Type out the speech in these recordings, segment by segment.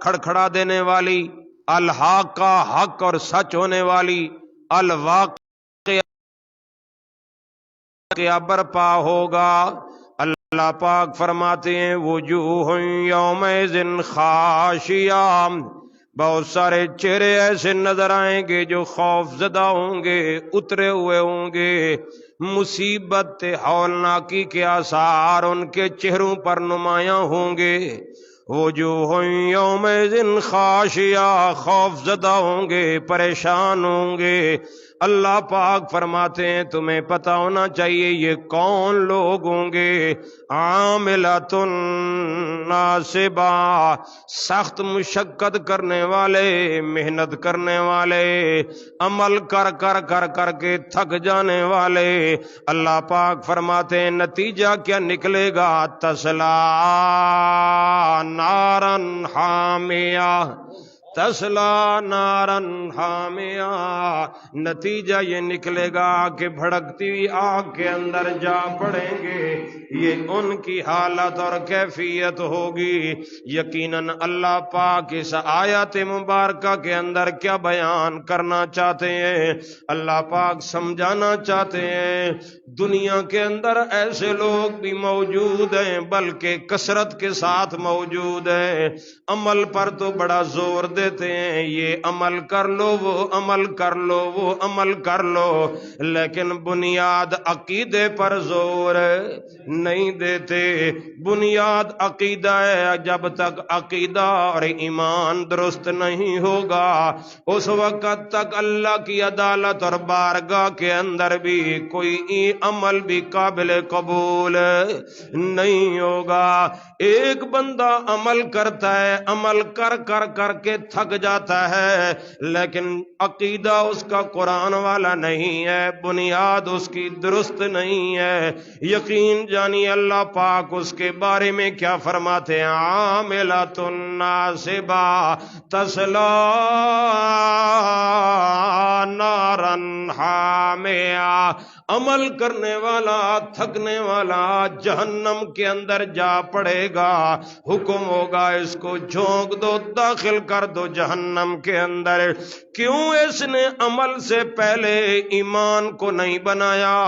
کھڑکھڑا دینے والی، الحاقہ حق اور سچ ہونے والی، الواقعہ برپا ہوگا۔ اللہ پاک فرماتے ہیں وجوہ یومئذ خاشعہ، بہت سارے چہرے ایسے نظر آئیں گے جو خوف زدہ ہوں گے، اترے ہوئے ہوں گے، مصیبت ہولناکی کے آثار ان کے چہروں پر نمایاں ہوں گے۔ وجوہ یومئذ خاشعہ، خوف زدہ ہوں گے، پریشان ہوں گے۔ اللہ پاک فرماتے ہیں تمہیں پتہ ہونا چاہیے یہ کون لوگ ہوں گے؟ عاملۃ ناصبہ، سخت مشقت کرنے والے، محنت کرنے والے، عمل کر کے تھک جانے والے۔ اللہ پاک فرماتے ہیں نتیجہ کیا نکلے گا؟ تصلا نارن حامیہ، تسلا نارن حامیہ، نتیجہ یہ نکلے گا کہ بھڑکتی ہوئی آگ کے اندر جا پڑیں گے۔ یہ ان کی حالت اور کیفیت ہوگی۔ یقیناً اللہ پاک اس آیت مبارکہ کے اندر کیا بیان کرنا چاہتے ہیں؟ اللہ پاک سمجھانا چاہتے ہیں دنیا کے اندر ایسے لوگ بھی موجود ہیں، بلکہ کثرت کے ساتھ موجود ہیں، عمل پر تو بڑا زور دیتے ہیں، یہ عمل کر لو، وہ عمل کر لو، وہ عمل کر لو، لیکن بنیاد عقیدے پر زور نہیں دیتے۔ بنیاد عقیدہ ہے، جب تک عقیدہ اور ایمان درست نہیں ہوگا اس وقت تک اللہ کی عدالت اور بارگاہ کے اندر بھی کوئی عمل بھی قابل قبول نہیں ہوگا۔ ایک بندہ عمل کرتا ہے، عمل کر کے تھک جاتا ہے، لیکن عقیدہ اس کا قرآن والا نہیں ہے، بنیاد اس کی درست نہیں ہے۔ یقین جانی اللہ پاک اس کے بارے میں کیا فرماتے ہیں؟ عاملۃ ناصبہ تصلی نارا حامیہ، عمل کرنے والا، تھکنے والا جہنم کے اندر جا پڑے گا۔ حکم ہوگا اس کو جھونک دو، داخل کر دو جہنم کے اندر۔ کیوں؟ اس نے عمل سے پہلے ایمان کو نہیں بنایا۔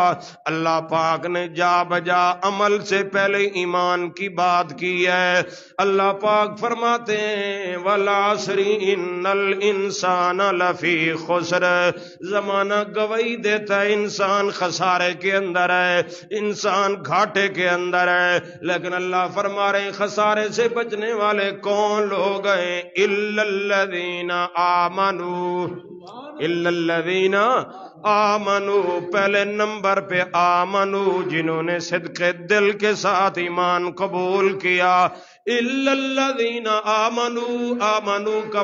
اللہ پاک نے جا بجا عمل سے پہلے ایمان کی بات کی ہے۔ اللہ پاک فرماتے ہیں والعصر ان الانسان لفی خسر، زمانہ گواہی دیتا ہے انسان خسارے کے اندر ہے، انسان گھاٹے کے اندر ہے، لیکن اللہ فرما رہے ہیں خسارے سے بچنے والے کون لوگ ہیں؟ الا الذین آمنوا، الا الذین آمنوا، پہلے نمبر پہ آمنوا، جنہوں نے صدق دل کے ساتھ ایمان قبول کیا۔ الا الذین آمنوا، آمنوا کا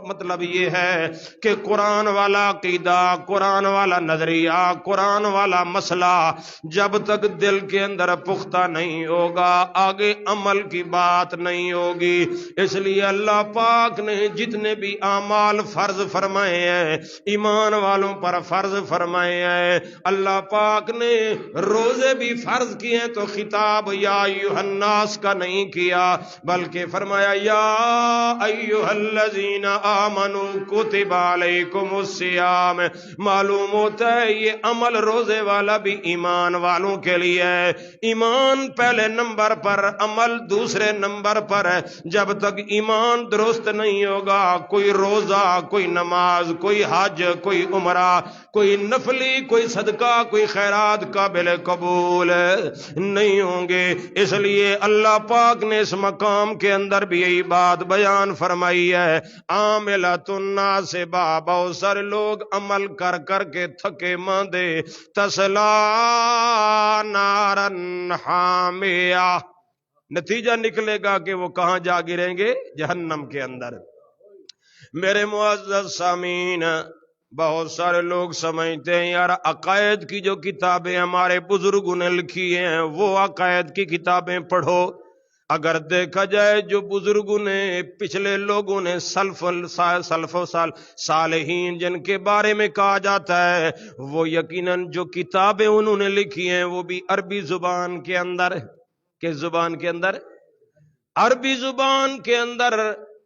مطلب یہ ہے کہ قرآن والا عقیدہ، قرآن والا نظریہ، قرآن والا مسئلہ جب تک دل کے اندر پختہ نہیں ہوگا آگے عمل کی بات نہیں ہوگی۔ اس لیے اللہ پاک نے جتنے بھی اعمال فرض فرمائے ہیں، ایمان والوں پر فرض فرمائے ہیں، اللہ پاک نے روزے بھی فرض کیے ہیں تو خطاب یا ایھا الناس کا نہیں کیا، بلکہ فرمایا یا ایھا الذین آمنوا کتب علیکم الصیام۔ معلوم ہوتا ہے یہ عمل روزے والا بھی ایمان والوں کے لیے ہے، ایمان پہلے نمبر پر، عمل دوسرے نمبر پر ہے۔ جب تک ایمان درست نہیں ہوگا کوئی روزہ، کوئی نماز، کوئی حج، کوئی عمرہ، کوئی نفلی، کوئی صدقہ، کوئی خیرات قابل قبول نہیں ہوں گے۔ اس لیے اللہ پاک نے اس مقام کے اندر بھی یہی بات بیان فرمائی ہے، عاملۃ ناصبہ، بہت سارے لوگ عمل کر کے تھکے ماندے، تصلی نارا حامیہ، نتیجہ نکلے گا کہ وہ کہاں جا گریں گے؟ جہنم کے اندر۔ میرے معزز سامعین، بہت سارے لوگ سمجھتے ہیں یار عقائد کی جو کتابیں ہمارے بزرگوں نے لکھی ہیں وہ عقائد کی کتابیں پڑھو۔ اگر دیکھا جائے جو بزرگوں نے، پچھلے لوگوں نے، سلف و صالحین جن کے بارے میں کہا جاتا ہے، وہ یقیناً جو کتابیں انہوں نے لکھی ہیں وہ بھی عربی زبان کے اندر، کس زبان کے اندر؟ عربی زبان کے اندر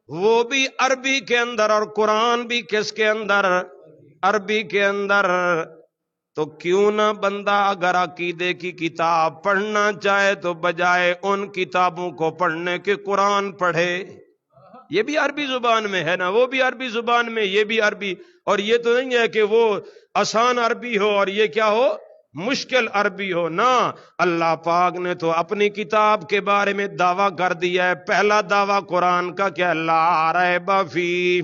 وہ بھی عربی کے اندر اور قرآن بھی کس کے اندر؟ عربی کے اندر۔ تو کیوں نہ بندہ اگر عقیدے کی کتاب پڑھنا چاہے تو بجائے ان کتابوں کو پڑھنے کے قرآن پڑھے۔ یہ بھی عربی زبان میں ہے نا، وہ بھی عربی زبان میں، یہ بھی عربی۔ اور یہ تو نہیں ہے کہ وہ آسان عربی ہو اور یہ کیا ہو، مشکل عربی ہو نا۔ اللہ پاک نے تو اپنی کتاب کے بارے میں دعویٰ کر دیا ہے۔ پہلا دعویٰ قرآن کا کیا؟ لا ریب فیہ۔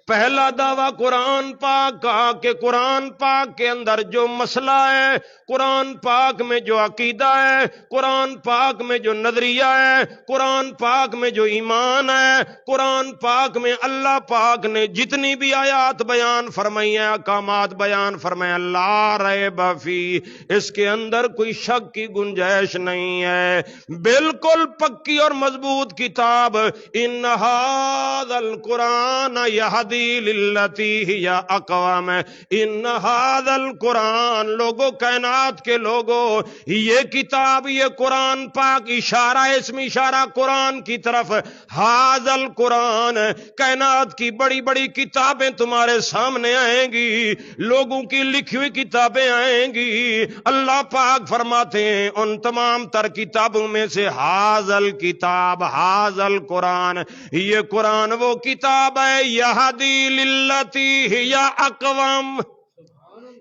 پہلا دعویٰ قرآن پاک کا کہ قرآن پاک کے اندر جو مسئلہ ہے، قرآن پاک میں جو عقیدہ ہے، قرآن پاک میں جو نظریہ ہے، قرآن پاک میں جو ایمان ہے، قرآن پاک میں اللہ پاک نے جتنی بھی آیات بیان فرمائی ہیں، احکامات بیان فرمائے، لا ریب فیہ، اس کے اندر کوئی شک کی گنجائش نہیں ہے، بالکل پکی اور مضبوط کتاب۔ ان ھذا القرآن یہدی للتی ہی اقوام، ان ھذا القرآن، لوگوں کائنات کے لوگوں، یہ کتاب، یہ قرآن پاک، اشارہ، اسم اشارہ قرآن کی طرف، ھذا القرآن، کائنات کی بڑی بڑی کتابیں تمہارے سامنے آئیں گی، لوگوں کی لکھی ہوئی کتابیں آئیں گی۔ اللہ پاک فرماتے ہیں ان تمام تر کتابوں میں سے ھذا الکتاب، ھذا القرآن، یہ قرآن وہ کتاب ہے، یہدی للتی ہی اقوام،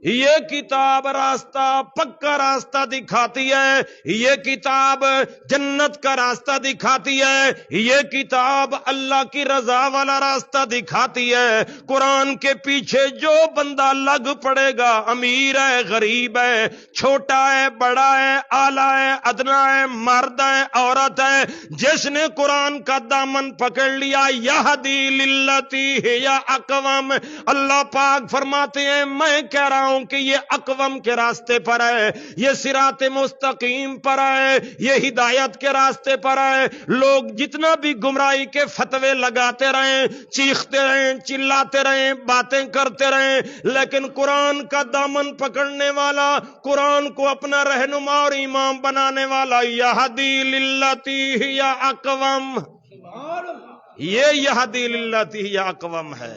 یہ کتاب راستہ، پکا راستہ دکھاتی ہے، یہ کتاب جنت کا راستہ دکھاتی ہے، یہ کتاب اللہ کی رضا والا راستہ دکھاتی ہے۔ قرآن کے پیچھے جو بندہ لگ پڑے گا، امیر ہے، غریب ہے، چھوٹا ہے، بڑا ہے، اعلیٰ ہے، ادنا ہے، مرد ہے، عورت ہے، جس نے قرآن کا دامن پکڑ لیا، یہدی للتی ہی اقوام، اللہ پاک فرماتے ہیں میں کہہ رہا ہوں کہ یہ اقوام کے راستے پر ہے، یہ صراط مستقیم پر ہے، یہ ہدایت کے راستے پر ہے۔ لوگ جتنا بھی گمراہی کے فتوے لگاتے رہیں، چیختے رہیں، چلاتے رہیں، باتیں کرتے رہیں، لیکن قرآن کا دامن پکڑنے والا، قرآن کو اپنا رہنما اور امام بنانے والا، یہدی للتی ہی اقوام، یہ یہدی للتی ہی اقوام ہے۔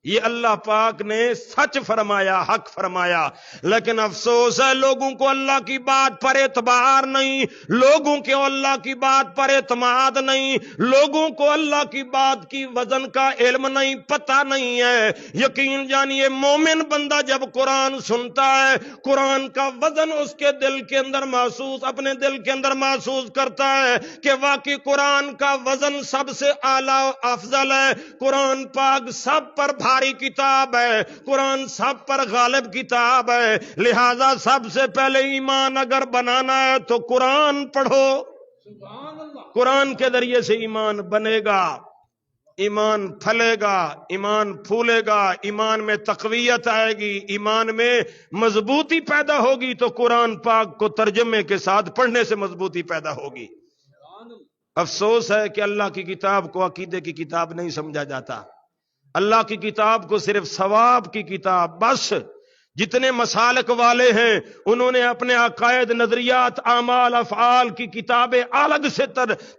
یہ اللہ پاک نے سچ فرمایا، حق فرمایا، لیکن افسوس ہے لوگوں کو اللہ کی بات پر اعتبار نہیں، لوگوں کو اللہ کی بات پر اعتماد نہیں، لوگوں کو اللہ کی بات کی وزن کا علم نہیں، پتہ نہیں ہے۔ یقین جانیے مومن بندہ جب قرآن سنتا ہے، قرآن کا وزن اس کے دل کے اندر محسوس، اپنے دل کے اندر محسوس کرتا ہے کہ واقعی قرآن کا وزن سب سے اعلیٰ افضل ہے، قرآن پاک سب پر بھاری کتاب ہے، قرآن سب پر غالب کتاب ہے، لہذا سب سے پہلے ایمان اگر بنانا ہے تو قرآن پڑھو، قرآن کے ذریعے سے ایمان بنے گا، ایمان پھلے گا، ایمان پھولے گا، ایمان میں تقویت آئے گی، ایمان میں مضبوطی پیدا ہوگی، تو قرآن پاک کو ترجمے کے ساتھ پڑھنے سے مضبوطی پیدا ہوگی۔ افسوس ہے کہ اللہ کی کتاب کو عقیدے کی کتاب نہیں سمجھا جاتا، اللہ کی کتاب کو صرف ثواب کی کتاب، بس جتنے مسالک والے ہیں انہوں نے اپنے عقائد، نظریات، اعمال، افعال کی کتابیں الگ سے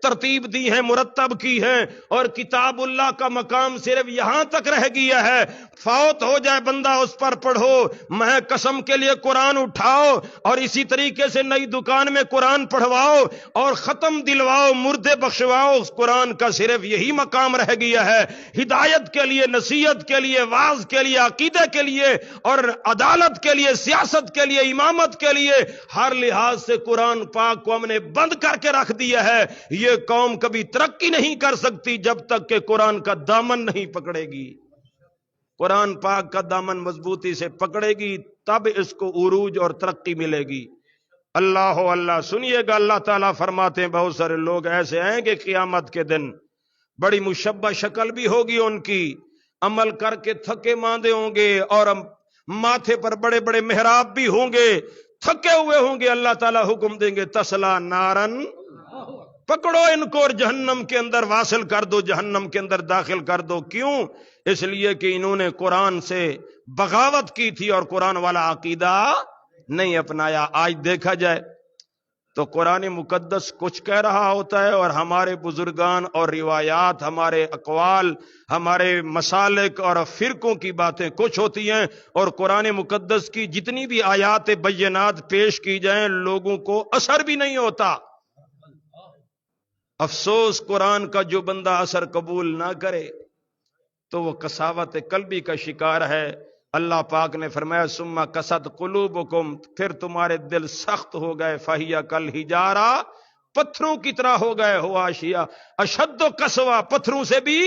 ترتیب دی ہیں، مرتب کی ہیں، اور کتاب اللہ کا مقام صرف یہاں تک رہ گیا ہے، فوت ہو جائے بندہ اس پر پڑھو، میں قسم کے لیے قرآن اٹھاؤ اور اسی طریقے سے نئی دکان میں قرآن پڑھواؤ اور ختم دلواؤ، مردے بخشواؤ، اس قرآن کا صرف یہی مقام رہ گیا ہے، ہدایت کے لیے، نصیحت کے لیے، واعظ کے لیے، عقیدے کے لیے اور عدالت کے لیے، سیاست کے لیے، امامت کے لیے، ہر لحاظ سے قرآن پاک کو ہم نے بند کر کے رکھ دیا ہے۔ یہ قوم کبھی ترقی نہیں کر سکتی جب تک کہ قرآن کا دامن نہیں پکڑے گی، قرآن پاک کا دامن مضبوطی سے پکڑے گی تب اس کو عروج اور ترقی ملے گی۔ اللہ اللہ سنیے گا، اللہ تعالیٰ فرماتے ہیں بہت سارے لوگ ایسے ہیں کہ قیامت کے دن بڑی مشبہ شکل بھی ہوگی ان کی، عمل کر کے تھکے ماندے ہوں گے اور ماتھے پر بڑے بڑے محراب بھی ہوں گے، تھکے ہوئے ہوں گے، اللہ تعالیٰ حکم دیں گے تسلا نارن، پکڑو ان کو اور جہنم کے اندر واصل کر دو، جہنم کے اندر داخل کر دو۔ کیوں؟ اس لیے کہ انہوں نے قرآن سے بغاوت کی تھی اور قرآن والا عقیدہ نہیں اپنایا۔ آج دیکھا جائے تو قرآن مقدس کچھ کہہ رہا ہوتا ہے اور ہمارے بزرگان اور روایات، ہمارے اقوال، ہمارے مسالک اور فرقوں کی باتیں کچھ ہوتی ہیں، اور قرآن مقدس کی جتنی بھی آیات بینات پیش کی جائیں لوگوں کو اثر بھی نہیں ہوتا۔ افسوس قرآن کا جو بندہ اثر قبول نہ کرے تو وہ قساوت قلبی کا شکار ہے۔ اللہ پاک نے فرمایا ثم قست قلوبکم، پھر تمہارے دل سخت ہو گئے، فہی کالحجارہ، پتھروں کی طرح ہو گئے، ہوا اشیا اشد قسوہ، پتھروں سے بھی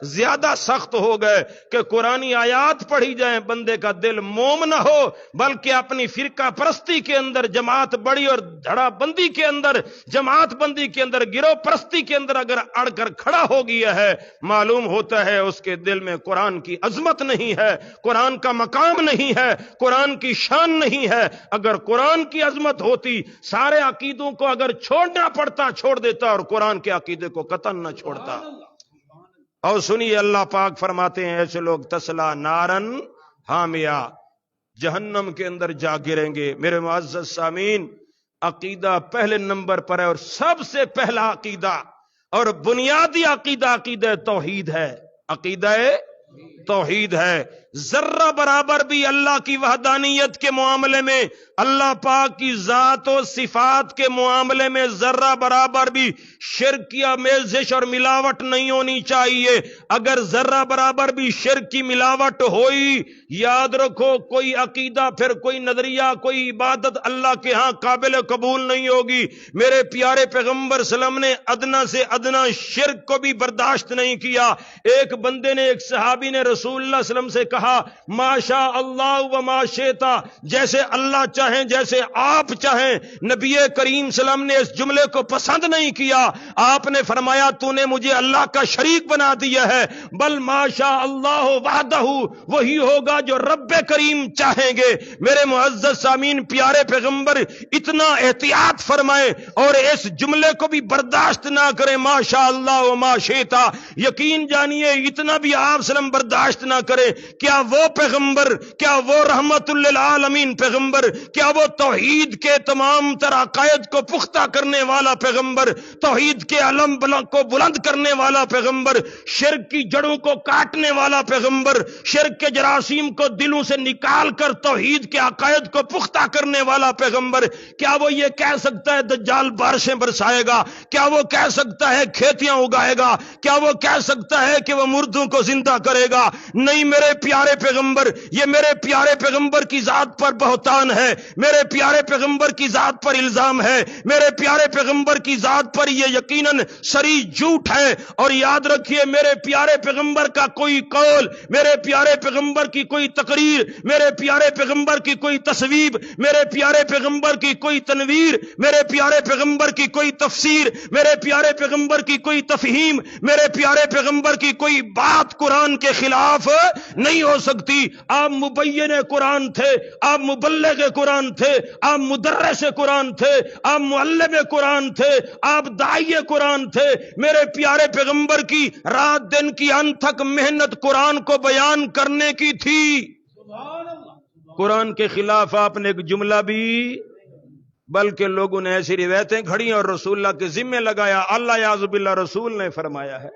زیادہ سخت ہو گئے کہ قرآنی آیات پڑھی جائیں بندے کا دل موم نہ ہو، بلکہ اپنی فرقہ پرستی کے اندر جماعت بڑی اور دھڑا بندی کے اندر، جماعت بندی کے اندر، گروہ پرستی کے اندر اگر اڑ کر کھڑا ہو گیا ہے، معلوم ہوتا ہے اس کے دل میں قرآن کی عظمت نہیں ہے، قرآن کا مقام نہیں ہے، قرآن کی شان نہیں ہے۔ اگر قرآن کی عظمت ہوتی سارے عقیدوں کو اگر چھوڑنا پڑتا چھوڑ دیتا، اور قرآن کے عقیدے کو قطعاً نہ چھوڑتا۔ اور سنیے اللہ پاک فرماتے ہیں ایسے لوگ تسلا نارن حامیہ، جہنم کے اندر جا گریں گے۔ میرے معزز سامعین، عقیدہ پہلے نمبر پر ہے، اور سب سے پہلا عقیدہ اور بنیادی عقیدہ عقیدہ توحید ہے، عقیدہ توحید ہے۔ ذرہ برابر بھی اللہ کی وحدانیت کے معاملے میں، اللہ پاک کی ذات و صفات کے معاملے میں ذرہ برابر بھی شرک یا میزش اور ملاوٹ نہیں ہونی چاہیے۔ اگر ذرہ برابر بھی شرک کی ملاوٹ ہوئی، یاد رکھو کوئی عقیدہ، پھر کوئی نظریہ، کوئی عبادت اللہ کے ہاں قابل قبول نہیں ہوگی۔ میرے پیارے پیغمبر صلی اللہ علیہ وسلم نے ادنا سے ادنا شرک کو بھی برداشت نہیں کیا۔ ایک بندے نے، ایک صحابی نے رسول اللہ صلی اللہ علیہ وسلم سے کہا ما شاء اللہ و ما شئتا، جیسے اللہ چاہیں جیسے آپ چاہیں۔ نبی کریم صلی اللہ علیہ وسلم نے اس جملے کو پسند نہیں کیا، آپ نے فرمایا تو نے مجھے اللہ کا شریک بنا دیا ہے، بل ما شاء اللہ وحدہ، وہی ہوگا جو رب کریم چاہیں گے۔ میرے معزز سامعین، پیارے پیغمبر اتنا احتیاط فرمائیں اور اس جملے کو بھی برداشت نہ کریں ما شاء اللہ و ما شئتا۔ یقین جانیے اتنا بھی آپ صلی اللہ علیہ وسلم برداشت نہ کریں، کیا وہ پیغمبر، کیا وہ رحمت للعالمین پیغمبر، کیا وہ توحید کے تمام تر عقائد کو پختہ کرنے والا پیغمبر، توحید کے علم کو بلند کرنے والا پیغمبر، شرک کی جڑوں کو کاٹنے والا پیغمبر، شرک کے جراثیم کو دلوں سے نکال کر توحید کے عقائد کو پختہ کرنے والا پیغمبر، کیا وہ یہ کہہ سکتا ہے دجال بارشیں برسائے گا؟ کیا وہ کہہ سکتا ہے کھیتیاں اگائے گا؟ کیا وہ کہہ سکتا ہے کہ وہ مردوں کو زندہ کرے گا؟ نہیں میرے پیارے پیغمبر، یہ میرے پیارے پیغمبر کی ذات پر بہتان ہے، میرے پیارے پیغمبر کی ذات پر الزام ہے، میرے پیارے پیغمبر کی ذات پر یہ یقیناً سری جھوٹ ہے۔ اور یاد رکھیے میرے پیارے پیغمبر کا کوئی قول، میرے پیارے پیغمبر کی کوئی تقریر، میرے پیارے پیغمبر کی کوئی تصویب، میرے پیارے پیغمبر کی کوئی تنویر، میرے پیارے پیغمبر کی کوئی تفسیر، میرے پیارے پیغمبر کی کوئی تفہیم، میرے پیارے پیغمبر کی کوئی بات قرآن کے خلاف نہیں ہو سکتی۔ آپ مبین قرآن تھے، آپ مبلغ قرآن تھے، آپ مدرس قرآن تھے، آپ معلم قرآن تھے، آپ داعی قرآن تھے۔ میرے پیارے پیغمبر کی رات دن کی انتھک محنت قرآن کو بیان کرنے کی تھی۔ قرآن کے خلاف آپ نے ایک جملہ بھی، بلکہ لوگوں نے ایسی روایتیں گھڑی اور رسول اللہ کے ذمے لگایا، اللہ یعوذ باللہ رسول نے فرمایا ہے۔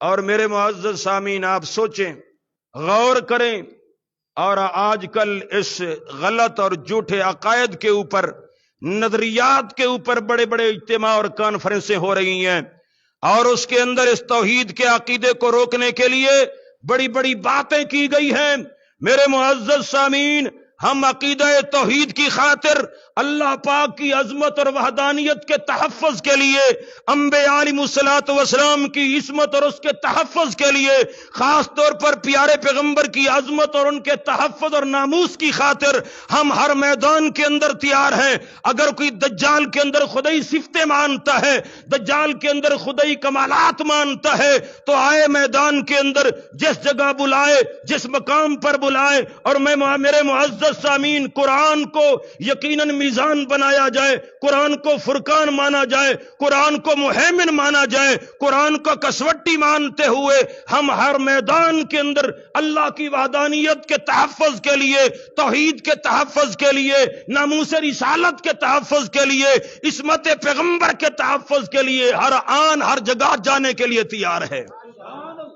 اور میرے معزز سامعین آپ سوچیں، غور کریں، اور آج کل اس غلط اور جھوٹے عقائد کے اوپر، نظریات کے اوپر بڑے بڑے اجتماع اور کانفرنسیں ہو رہی ہیں، اور اس کے اندر اس توحید کے عقیدے کو روکنے کے لیے بڑی بڑی باتیں کی گئی ہیں۔ میرے معزز سامعین، ہم عقیدہ توحید کی خاطر اللہ پاک کی عظمت اور وحدانیت کے تحفظ کے لیے، انبیاء علیہ الصلوۃ والسلام کی عصمت اور اس کے تحفظ کے لیے، خاص طور پر پیارے پیغمبر کی عظمت اور ان کے تحفظ اور ناموس کی خاطر ہم ہر میدان کے اندر تیار ہیں۔ اگر کوئی دجال کے اندر خدائی صفتیں مانتا ہے، دجال کے اندر خدائی کمالات مانتا ہے، تو آئے میدان کے اندر، جس جگہ بلائے، جس مقام پر بلائے، اور میں میرے معزز سامعین قرآن کو یقیناً میزان بنایا جائے، قرآن کو فرقان مانا جائے، قرآن کو مہیمن مانا جائے، قرآن کو کسوٹی مانتے ہوئے ہم ہر میدان کے اندر اللہ کی وحدانیت کے تحفظ کے لیے، توحید کے تحفظ کے لیے، ناموس رسالت کے تحفظ کے لیے، عصمت پیغمبر کے تحفظ کے لیے ہر آن ہر جگہ جانے کے لیے تیار ہے۔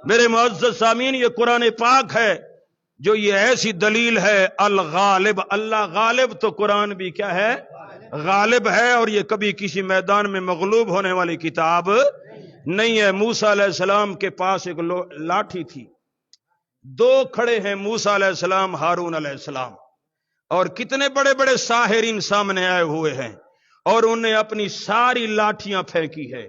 میرے معزز سامعین، یہ قرآن پاک ہے جو یہ ایسی دلیل ہے الغالب، اللہ غالب، تو قرآن بھی کیا ہے؟ غالب ہے، اور یہ کبھی کسی میدان میں مغلوب ہونے والی کتاب نہیں ہے۔ موسیٰ علیہ السلام کے پاس ایک لاٹھی تھی، دو کھڑے ہیں موسیٰ علیہ السلام، ہارون علیہ السلام، اور کتنے بڑے بڑے ساحرین سامنے آئے ہوئے ہیں، اور انہیں اپنی ساری لاٹھیاں پھینکی ہے،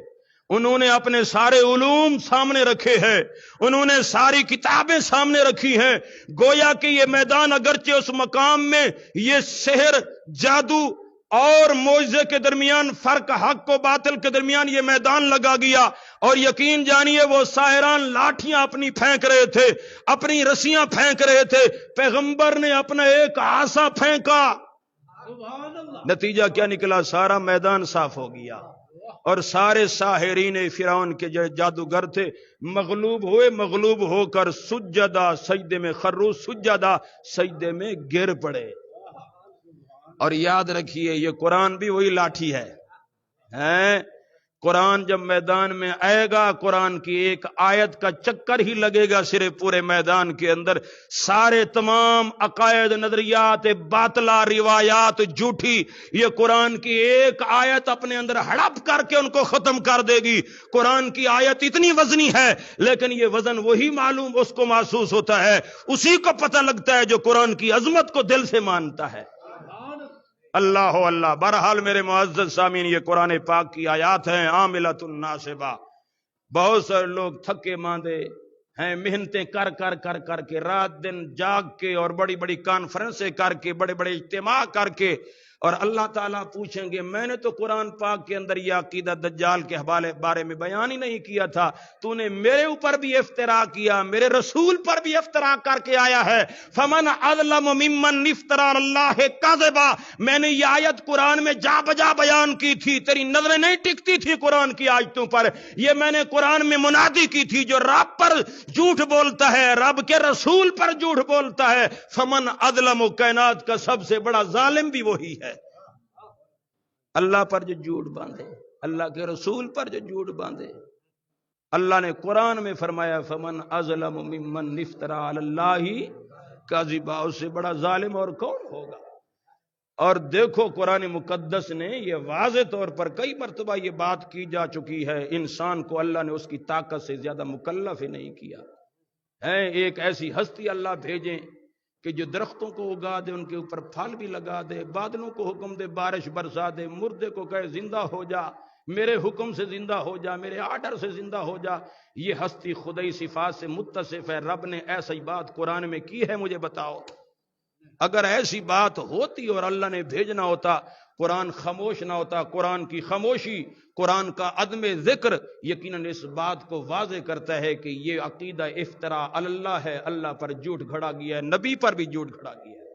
انہوں نے اپنے سارے علوم سامنے رکھے ہیں، انہوں نے ساری کتابیں سامنے رکھی ہیں، گویا کہ یہ میدان اگرچہ اس مقام میں یہ سحر، جادو اور معجزے کے درمیان فرق، حق و باطل کے درمیان یہ میدان لگا گیا، اور یقین جانیے وہ ساحران لاٹھیاں اپنی پھینک رہے تھے، اپنی رسیاں پھینک رہے تھے، پیغمبر نے اپنا ایک عصا پھینکا، نتیجہ کیا نکلا؟ سارا میدان صاف ہو گیا، اور سارے ساحرین فرعون کے جو جادوگر تھے مغلوب ہوئے، مغلوب ہو کر سجدہ، سجدے میں خرو، سجدہ، سجدے میں گر پڑے۔ اور یاد رکھیے یہ قرآن بھی وہی لاٹھی ہے، قرآن جب میدان میں آئے گا، قرآن کی ایک آیت کا چکر ہی لگے گا صرف پورے میدان کے اندر، سارے تمام عقائد، نظریات باطلہ، روایات جھوٹی، یہ قرآن کی ایک آیت اپنے اندر ہڑپ کر کے ان کو ختم کر دے گی۔ قرآن کی آیت اتنی وزنی ہے، لیکن یہ وزن وہی معلوم اس کو محسوس ہوتا ہے، اسی کو پتہ لگتا ہے جو قرآن کی عظمت کو دل سے مانتا ہے۔ اللہ ہو اللہ۔ بہرحال میرے معزز سامعین، یہ قرآن پاک کی آیات ہیں عاملۃ ناصبہ۔ بہت سارے لوگ تھکے ماندے ہیں، محنتیں کر کر کر کر کے، رات دن جاگ کے، اور بڑی بڑی کانفرنسیں کر کے، بڑے بڑے اجتماع کر کے، اور اللہ تعالیٰ پوچھیں گے میں نے تو قرآن پاک کے اندر یہ عقیدہ دجال کے بارے میں بیان ہی نہیں کیا تھا، تو نے میرے اوپر بھی افترا کیا، میرے رسول پر بھی افترا کر کے آیا ہے۔ فمن اظلم ممن افترى علی اللہ کذبا، میں نے یہ آیت قرآن میں جا بجا بیان کی تھی، تیری نظریں نہیں ٹکتی تھی قرآن کی آیتوں پر، یہ میں نے قرآن میں منادی کی تھی، جو رب پر جھوٹ بولتا ہے، رب کے رسول پر جھوٹ بولتا ہے، فمن اظلم، کائنات کا سب سے بڑا ظالم بھی وہی ہے۔ اللہ پر جو جھوٹ باندھے، اللہ کے رسول پر جو جھوٹ باندھے، اللہ نے قرآن میں فرمایا فمن اظلم ممن افترى علی اللہ کذبا، اس سے بڑا ظالم اور کون ہوگا؟ اور دیکھو قرآن مقدس نے یہ واضح طور پر کئی مرتبہ یہ بات کی جا چکی ہے، انسان کو اللہ نے اس کی طاقت سے زیادہ مکلف ہی نہیں کیا ہے۔ ایک ایسی ہستی اللہ بھیجیں کہ جو درختوں کو اگا دے، ان کے اوپر پھل بھی لگا دے، بادلوں کو حکم دے بارش برسا دے، مردے کو کہے زندہ ہو جا، میرے حکم سے زندہ ہو جا، میرے آرڈر سے زندہ ہو جا۔ یہ ہستی خدائی صفات سے متصف ہے، رب نے ایسی بات قرآن میں کی ہے؟ مجھے بتاؤ۔ اگر ایسی بات ہوتی اور اللہ نے بھیجنا ہوتا، قرآن خاموش نہ ہوتا۔ قرآن کی خاموشی، قرآن کا عدم ذکر یقیناً اس بات کو واضح کرتا ہے کہ یہ عقیدہ افتراء اللہ ہے، اللہ پر جھوٹ گھڑا گیا ہے، نبی پر بھی جھوٹ گھڑا گیا ہے۔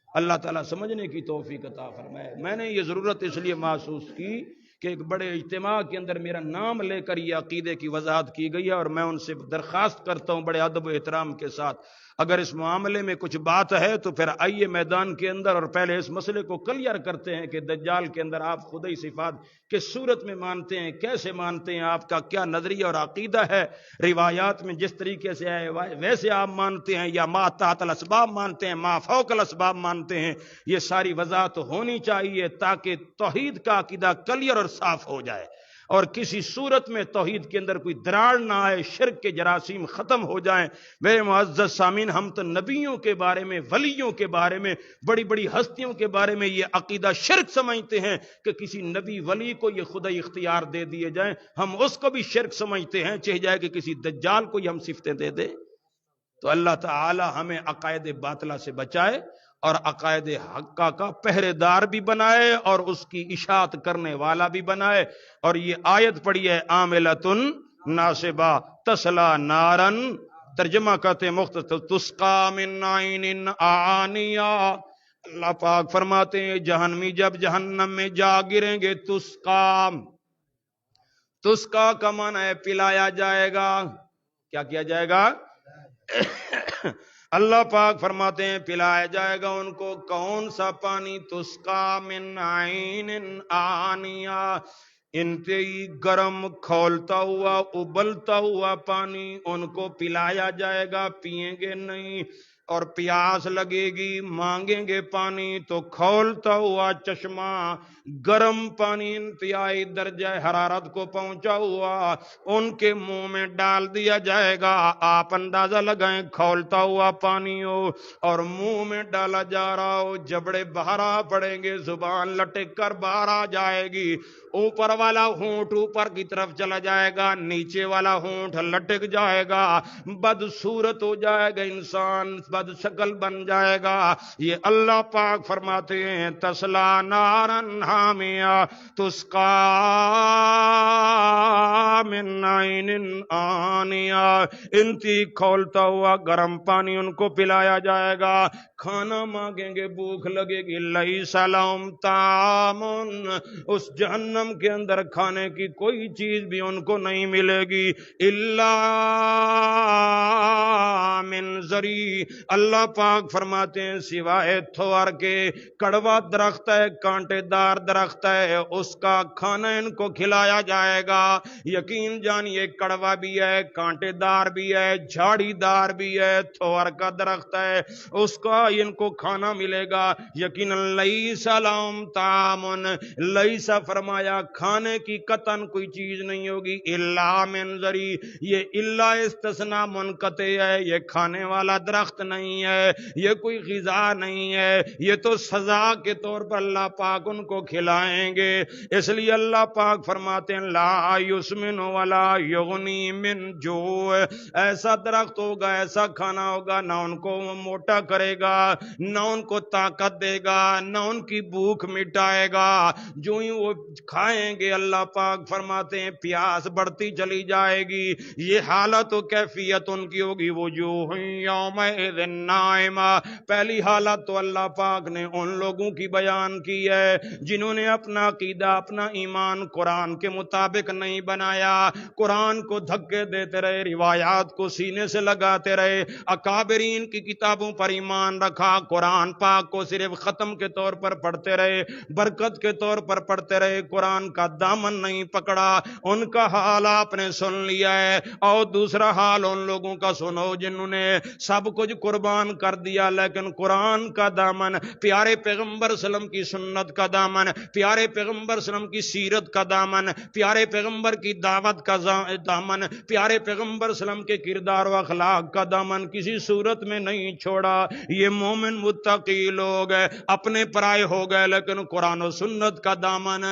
اللہ تعالیٰ سمجھنے کی توفیق عطا فرمائے۔ میں نے یہ ضرورت اس لیے محسوس کی کہ ایک بڑے اجتماع کے اندر میرا نام لے کر یہ عقیدے کی وضاحت کی گئی ہے، اور میں ان سے درخواست کرتا ہوں بڑے ادب و احترام کے ساتھ، اگر اس معاملے میں کچھ بات ہے تو پھر آئیے میدان کے اندر اور پہلے اس مسئلے کو کلیئر کرتے ہیں کہ دجال کے اندر آپ خدائی صفات کس صورت میں مانتے ہیں، کیسے مانتے ہیں، آپ کا کیا نظریہ اور عقیدہ ہے، روایات میں جس طریقے سے آئے ویسے آپ مانتے ہیں، یا ما تحت الاسباب مانتے ہیں، ما فوق الاسباب مانتے ہیں۔ یہ ساری وضاحت ہونی چاہیے تاکہ توحید کا عقیدہ کلیئر اور صاف ہو جائے، اور کسی صورت میں توحید کے اندر کوئی دراڑ نہ آئے، شرک کے جراثیم ختم ہو جائیں۔ میرے معزز سامعین، ہم تو نبیوں کے بارے میں، ولیوں کے بارے میں، بڑی بڑی ہستیوں کے بارے میں یہ عقیدہ شرک سمجھتے ہیں کہ کسی نبی ولی کو یہ خدا اختیار دے دیے جائیں، ہم اس کو بھی شرک سمجھتے ہیں، چاہے جائے کہ کسی دجال کو ہم صفتیں دے دیں۔ تو اللہ تعالی ہمیں عقائد باطلہ سے بچائے اور عقائد حقہ کا پہرے دار بھی بنائے اور اس کی اشاعت کرنے والا بھی بنائے۔ اور یہ آیت پڑھی ہے عاملۃ ناصبہ تصلی نارن، ترجمہ کرتے مختصر تسقی من عین آنیہ، اللہ پاک فرماتے ہیں جہنمی جب جہنم میں جا گریں گے تسکا کا معنی ہے پلایا جائے گا. کیا کیا جائے گا؟ اللہ پاک فرماتے ہیں پلایا جائے گا ان کو. کون سا پانی؟ تسکا من عین آنیہ، انتہائی گرم کھولتا ہوا ابلتا ہوا پانی ان کو پلایا جائے گا. پیئیں گے نہیں، اور پیاس لگے گی مانگیں گے پانی تو کھولتا ہوا چشمہ گرم پانی انتہائی درجہ حرارت کو پہنچا ہوا ان کے منہ میں ڈال دیا جائے گا. آپ اندازہ لگائیں کھولتا ہوا پانی ہو اور منہ میں ڈالا جا رہا ہو، جبڑے باہر آ پڑیں گے، زبان لٹک کر باہر آ جائے گی. اوپر والا ہونٹ اوپر کی طرف چلا جائے گا، نیچے والا ہونٹ لٹک جائے گا، بدصورت ہو جائے گا، انسان بد شکل بن جائے گا. یہ اللہ پاک فرماتے ہیں تسلا نارن حامیہ تسقا من عین آنیہ، انتی کھولتا ہوا گرم پانی ان کو پلایا جائے گا. کھانا مانگیں گے، بھوک لگے گی، لیس لہم طعام، اس جہنم کے اندر کھانے کی کوئی چیز بھی ان کو نہیں ملے گی، الا من ذری، اللہ پاک فرماتے ہیں سوائے تھوار کے. کڑوا درخت ہے، کانٹے دار درخت ہے، اس کا کھانا ان کو کھلایا جائے گا. یقین جانیے کڑوا بھی ہے، کانٹے دار بھی ہے، جھاڑی دار بھی ہے، تھوار کا درخت ہے، اس کا ان کو کھانا ملے گا. یقیناً لیس لہم طعام، لیسا فرمایا کھانے کی قطعاً کوئی چیز نہیں ہوگی، الا من ذری، یہ الا استثناء منقطع ہے، یہ کھانے والا درخت نہیں ہے، یہ کوئی غذا نہیں ہے، یہ تو سزا کے طور پر اللہ پاک ان کو کھلائیں گے. اس لیے اللہ پاک فرماتے ہیں لا یسمن ولا یغنی من جوع، ایسا درخت ہوگا، ایسا کھانا ہوگا، نہ ان کو موٹا کرے گا، نہ ان کو طاقت دے گا، نہ ان کی بھوک مٹائے گا. جو ہی وہ کھائیں گے اللہ پاک فرماتے ہیں پیاس بڑھتی چلی جائے گی. یہ حالت و کیفیت ان کی ہوگی وجوہ یومئذ ناعمہ. پہلی حالت تو اللہ پاک نے ان لوگوں کی بیان کی ہے جنہوں نے اپنا عقیدہ اپنا ایمان قرآن کے مطابق نہیں بنایا، قرآن کو دھکے دیتے رہے، روایات کو سینے سے لگاتے رہے، اکابرین کی کتابوں پر ایمان رکھا، قرآن پاک کو صرف ختم کے طور پر پڑھتے رہے، برکت کے طور پر پڑھتے رہے، قرآن کا دامن نہیں پکڑا. ان کا حال آپ نے سن لیا ہے. اور دوسرا حال ان لوگوں کا سنو جنہوں نے سب کچھ قربان کر دیا لیکن قرآن کا دامن، پیارے پیغمبر صلی اللہ علیہ وسلم کی سنت کا دامن، پیارے پیغمبر صلی اللہ علیہ وسلم کی سیرت کا دامن، پیارے پیغمبر کی دعوت کا دامن، پیارے پیغمبر صلی اللہ علیہ وسلم کے کردار و اخلاق کا دامن کسی صورت میں نہیں چھوڑا. یہ مومن متقی لوگ ہیں، اپنے پرائے ہو گئے لیکن قرآن و سنت کا دامن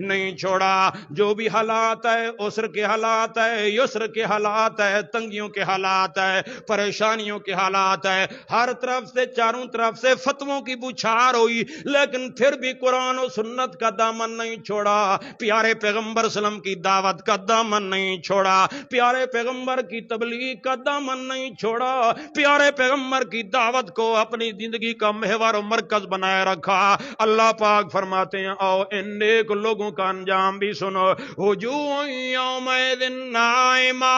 نہیں چھوڑا. جو بھی حالات ہے، عسر کے حالات ہے، یسر کے حالات ہے، تنگیوں کے حالات ہے، پریشانیوں کے حالات ہے، ہر طرف سے چاروں طرف سے فتووں کی بچھار ہوئی لیکن پھر بھی قرآن و سنت کا دامن نہیں چھوڑا، پیارے پیغمبر صلی اللہ علیہ وسلم کی دعوت کا دامن نہیں چھوڑا، پیارے پیغمبر کی تبلیغ کا دامن نہیں چھوڑا، پیارے پیغمبر کی دعوت کو اپنی زندگی کا محور و مرکز بنائے رکھا. اللہ پاک فرماتے ہیں او ان نیک لوگوں کا انجام بھی سنو، وجوہ یومئذ ناعمہ.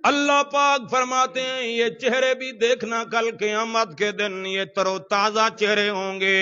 اللہ پاک فرماتے ہیں یہ چہرے بھی دیکھنا کل قیامت کے دن یہ تر و تازہ چہرے ہوں گے،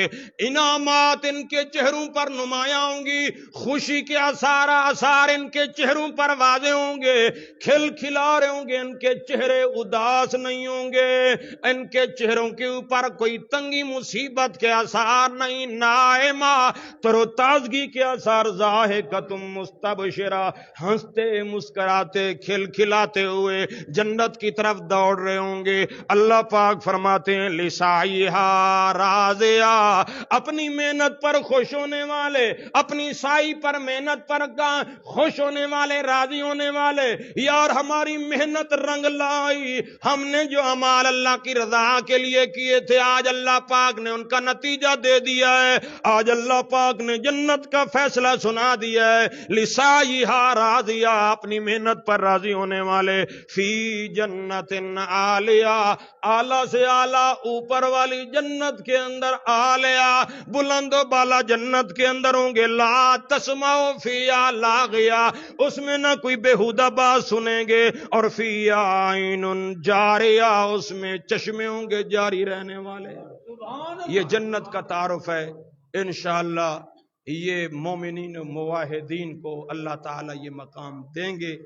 انعامات ان کے چہروں پر نمایاں ہوں گی، خوشی کے آثار ان کے چہروں پر واضح ہوں گے، کھل کھلا رہے ہوں گے، ان کے چہرے اداس نہیں ہوں گے، ان کے چہروں کے اوپر کوئی تنگی مصیبت کے آثار نہیں، ناعمہ تر و تازگی کے آثار، ضاحکۃ مستبشرہ، ہنستے مسکراتے کھل کھلاتے ہوئے جنت کی طرف دوڑ رہے ہوں گے. اللہ پاک فرماتے ہیں لسعیہا راضیہ، اپنی محنت پر خوش ہونے والے، اپنی سائی پر محنت پر خوش ہونے والے، راضی ہونے والے. یار ہماری محنت رنگ لائی، ہم نے جو اعمال اللہ کی رضا کے لیے کیے تھے آج اللہ پاک نے ان کا نتیجہ دے دیا ہے، آج اللہ پاک نے جنت کا فیصلہ سنا دیا ہے. لسعیہا راضیہ، اپنی محنت پر راضی ہونے والے. فی جنت عالیہ، اعلیٰ سے اعلیٰ اوپر والی جنت کے اندر، عالیہ بلند و بالا جنت کے اندر ہوں گے، لا تسمع فیہا لاغیہ، اس میں نہ کوئی بےہودہ بات سنیں گے، اور فیہا عین جاریہ، اس میں چشمے ہوں گے جاری رہنے والے۔ یہ جنت کا تعارف ہے، انشاءاللہ یہ مومنین و موحدین کو اللہ تعالیٰ یہ مقام دیں گے۔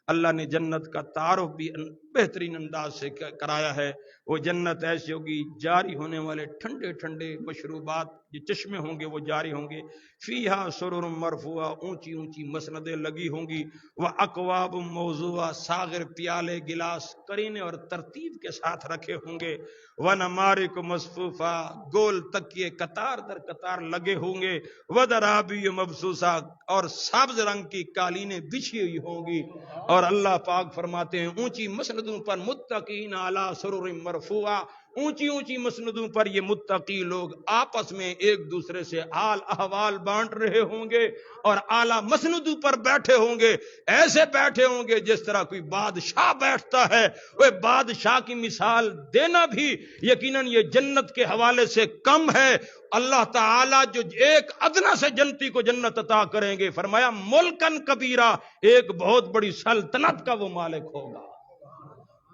اللہ نے جنت کا تعارف بھی بہترین انداز سے کرایا ہے۔ وہ جنت ایسی ہوگی، جاری ہونے والے ٹھنڈے ٹھنڈے مشروبات، جو چشمے ہوں گے وہ جاری ہوں گے۔ فیہا سرر مرفوعہ، اونچی اونچی مسندیں لگی ہوں گی، واکواب موضوعہ، ساغر پیالے گلاس کرینے اور ترتیب کے ساتھ رکھے ہوں گے، ونمارق مصفوفہ، گول تکیے قطار در قطار لگے ہوں گے، ودرابی مبثوثہ، اور سبز رنگ کی قالینیں بچھی ہوئی ہوں گی۔ اور اللہ پاک فرماتے ہیں اونچی مسندوں پر متقین علی سرر مرفوعہ، اونچی اونچی مسندوں پر یہ متقی لوگ آپس میں ایک دوسرے سے حال احوال بانٹ رہے ہوں گے، اور اعلیٰ مسندوں پر بیٹھے ہوں گے، ایسے بیٹھے ہوں گے جس طرح کوئی بادشاہ بیٹھتا ہے۔ وہ بادشاہ کی مثال دینا بھی یقیناً یہ جنت کے حوالے سے کم ہے۔ اللہ تعالیٰ جو ایک ادنا سے جنتی کو جنت عطا کریں گے، فرمایا ملکن کبیرہ، ایک بہت بڑی سلطنت کا وہ مالک ہوگا۔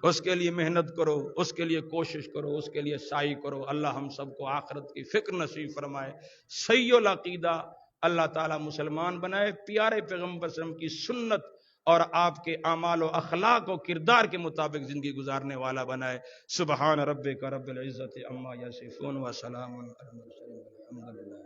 اس کے لیے محنت کرو، اس کے لیے کوشش کرو، اس کے لیے سعی کرو۔ اللہ ہم سب کو آخرت کی فکر نصیب فرمائے، صحیح العقیدہ اللہ تعالیٰ مسلمان بنائے، پیارے پیغمبر صلی اللہ علیہ وسلم کی سنت اور آپ کے اعمال و اخلاق و کردار کے مطابق زندگی گزارنے والا بنائے۔ سبحان ربک رب العزت عما یصفون وسلام علی المرسلین والحمد للہ۔